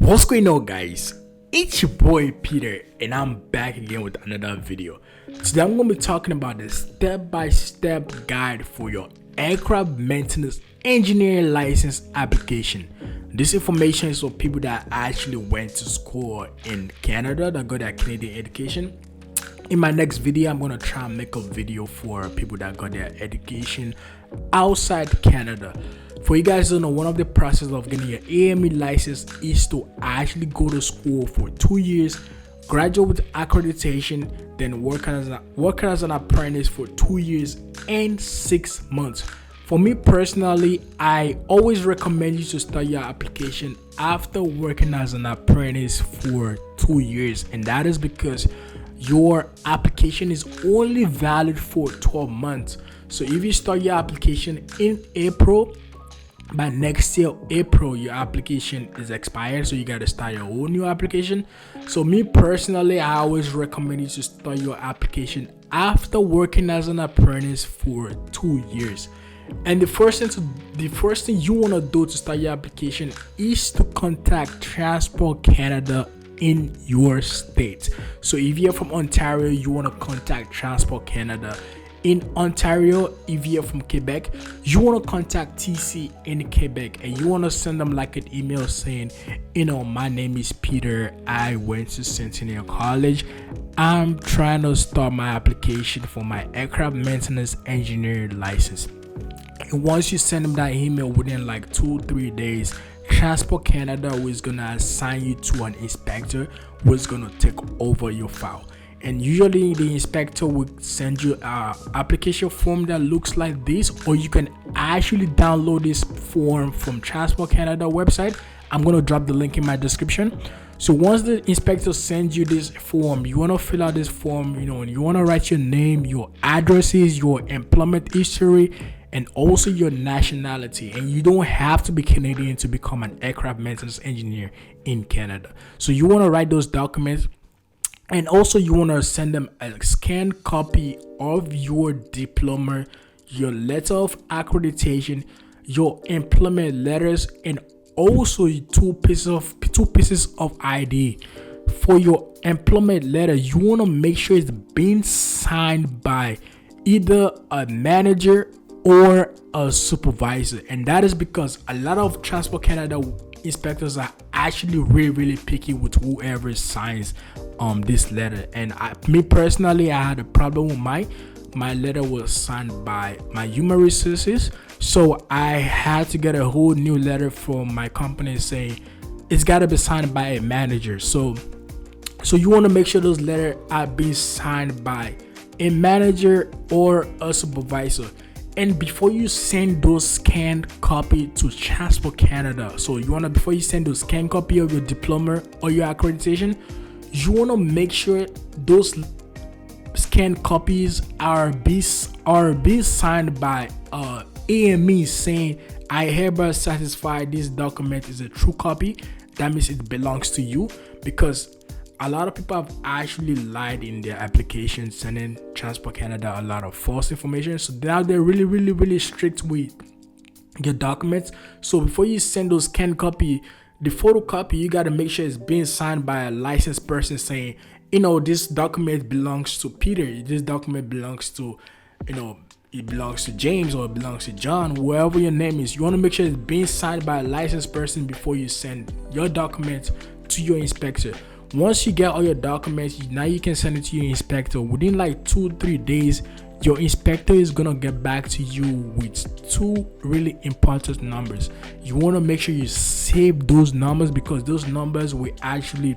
What's going on, guys? It's your boy Peter and I'm back again with another video. Today I'm going to be talking about the step-by-step guide for your aircraft maintenance engineer license application. This information is for people that actually went to school in Canada, that got their Canadian education. In my next video, I'm going to try and make a video for people that got their education outside Canada. For you guys who don't know, one of the processes of getting your AME license is to actually go to school for 2 years, graduate with accreditation, then work as an apprentice for 2 years and 6 months. For me personally, I always recommend you to start your application after working as an apprentice for 2 years, and that is because your application is only valid for 12 months. So if you start your application in April, by next year April your application is expired, so you got to start your own new application. So me personally, I always recommend you to start your application after working as an apprentice for 2 years. And the first thing you want to do to start your application is to contact Transport Canada in your state. So if you're from Ontario, you want to contact Transport Canada in Ontario. If you're from Quebec, you want to contact TC in Quebec, and you want to send them like an email saying, my name is Peter, I went to Centennial College, I'm trying to start my application for my aircraft maintenance engineer license. And once you send them that email, within like 2-3 days, Transport Canada is gonna assign you to an inspector who's gonna take over your file. And usually the inspector will send you an application form that looks like this, or you can actually download this form from Transport Canada website. I'm going to drop the link in my description. So once the inspector sends you this form, you want to fill out this form, and you want to write your name, your addresses, your employment history, and also your nationality. And you don't have to be Canadian to become an aircraft maintenance engineer in Canada. So you want to write those documents. And also you want to send them a scanned copy of your diploma, your letter of accreditation, your employment letters, and also two pieces of ID. For your employment letter, you want to make sure it's being signed by either a manager or a supervisor. And that is because a lot of Transport Canada inspectors are actually really picky with whoever signs this letter. And me personally, I had a problem with my letter was signed by my human resources, so I had to get a whole new letter from my company saying it's got to be signed by a manager. So you want to make sure those letters are being signed by a manager or a supervisor. And before you send those scanned copy to Transport Canada, before you send those scanned copy of your diploma or your accreditation, you want to make sure those scanned copies are being signed by AME saying, I hereby satisfy this document is a true copy. That means it belongs to you, because a lot of people have actually lied in their application, sending Transport Canada a lot of false information. So now they're really strict with your documents. So before you send those scanned copy, the photocopy, you got to make sure it's being signed by a licensed person saying, this document belongs to Peter. This document belongs to, it belongs to James, or it belongs to John, whoever your name is. You want to make sure it's being signed by a licensed person before you send your documents to your inspector. Once you get all your documents, now you can send it to your inspector. Within like 2-3 days, your inspector is gonna get back to you with 2 really important numbers. You want to make sure you save those numbers, because those numbers you actually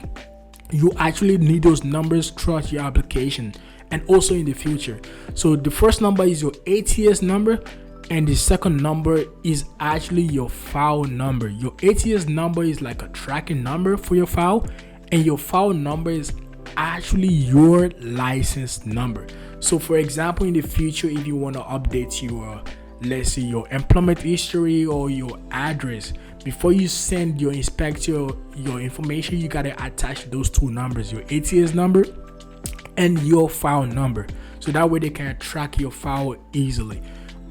need those numbers throughout your application and also in the future. So the first number is your ATS number, and the second number is actually your file number. Your ATS number is like a tracking number for your file, and your file number is actually your license number. So for example, in the future, if you want to update your, let's say, your employment history or your address, before you send your inspector your information, you got to attach those 2 numbers, your ATS number and your file number, so that way they can track your file easily.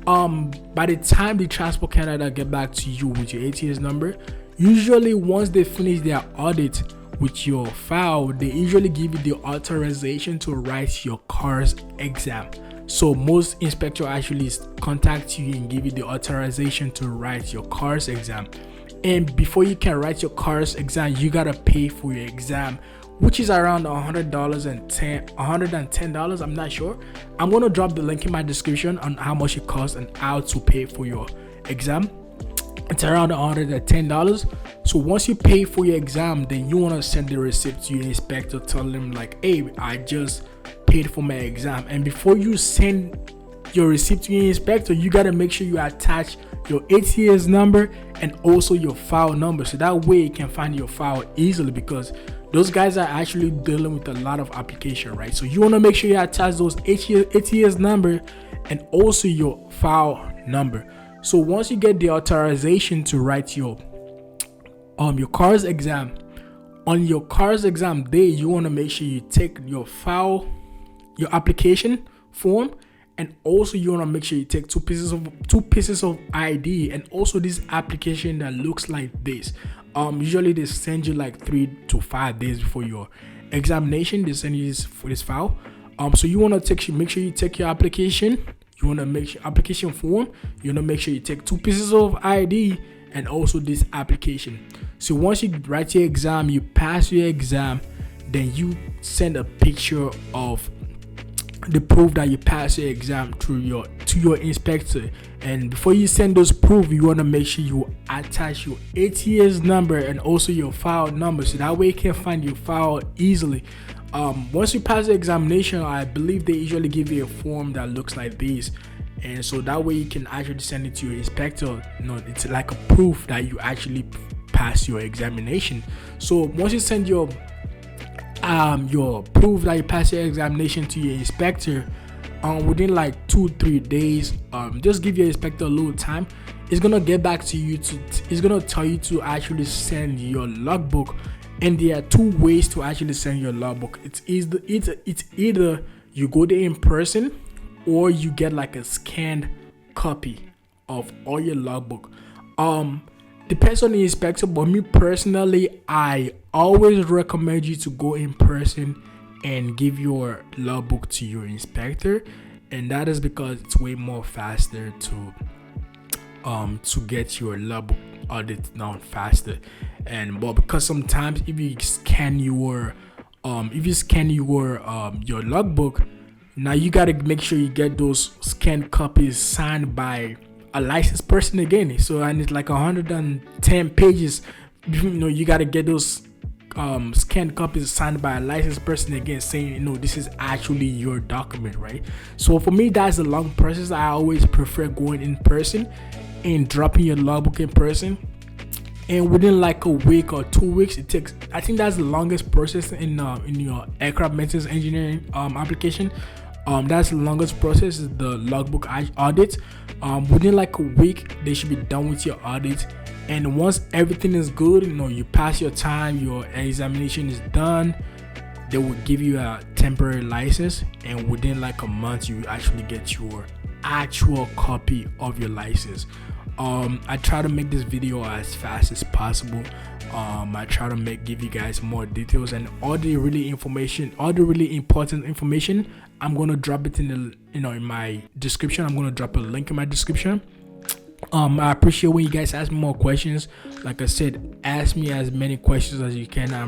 By the time the Transport Canada get back to you with your ATS number, Usually once they finish their audit with your file, they usually give you the authorization to write your CARS exam. So most inspector actually contact you and give you the authorization to write your CARS exam. And before you can write your CARS exam, you gotta pay for your exam, which is around $110. I'm not sure. I'm gonna drop the link in my description on how much it costs and how to pay for your exam. It's around $110. So once you pay for your exam, then you want to send the receipt to your inspector, tell them like, hey, I just paid for my exam. And before you send your receipt to your inspector, you got to make sure you attach your ATS number and also your file number, so that way you can find your file easily, because those guys are actually dealing with a lot of application, right? So you want to make sure you attach those ATS number and also your file number. So once you get the authorization to write your CARS exam, on your CARS exam day, you want to make sure you take your file, your application form, and also you want to make sure you take two pieces of ID, and also this application that looks like this. Usually they send you like 3 to 5 days before your examination. They send you this for this file. So you want to make sure you take your application. You want to make sure application form. You want to make sure you take 2 pieces of ID and also this application. So once you write your exam, you pass your exam, then you send a picture of the proof that you passed your exam to your inspector. And before you send those proof, you want to make sure you attach your ATS number and also your file number, so that way you can find your file easily. Once you pass the examination, I believe they usually give you a form that looks like this, and so that way you can actually send it to your inspector. It's like a proof that you actually passed your examination. So once you send your proof that you passed your examination to your inspector, within like 2-3 days, just give your inspector a little time. It's gonna get back to you it's gonna tell you to actually send your logbook. And there are 2 ways to actually send your logbook. It's either you go there in person, or you get like a scanned copy of all your logbook. Depends on the inspector, but me personally, I always recommend you to go in person and give your logbook to your inspector, and that is because it's way more faster to get your logbook audit done faster. But because sometimes if you scan your logbook, now you gotta make sure you get those scanned copies signed by a licensed person again. So, and it's like 110 pages. You gotta get those scanned copies signed by a licensed person again, saying this is actually your document, right? So for me, that's a long process. I always prefer going in person and dropping your logbook in person, and within like a week or 2 weeks it takes. I think that's the longest process in your aircraft maintenance engineering application. That's the longest process, is the logbook audit. Within like a week they should be done with your audit, and once everything is good, you pass your time, your examination is done, they will give you a temporary license, and within like a month you actually get your actual copy of your license. I try to make this video as fast as possible. I try to give you guys more details, and all the really important information, I'm gonna drop it in my description. I'm gonna drop a link in my description. I appreciate when you guys ask me more questions. Like I said, ask me as many questions as you can. I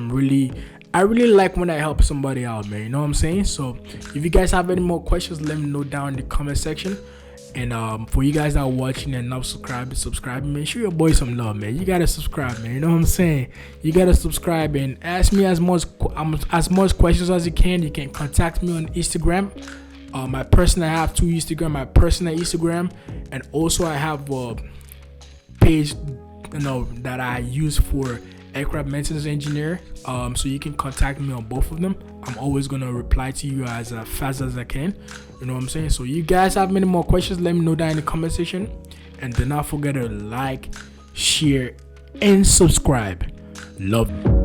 really like when I help somebody out, man. You know what I'm saying? So if you guys have any more questions, let me know down in the comment section. And for you guys that are watching and not subscribe, man, show your boy some love, man. You gotta subscribe, man. You know what I'm saying? You gotta subscribe and ask me as much questions as you can. You can contact me on Instagram. I have 2 Instagram. My personal Instagram, and also I have a page, that I use for aircraft maintenance engineer. So you can contact me on both of them. I'm always gonna reply to you as fast as I can. You know what I'm saying? So you guys have many more questions, let me know down in the comment section, and do not forget to like, share, and subscribe. Love you.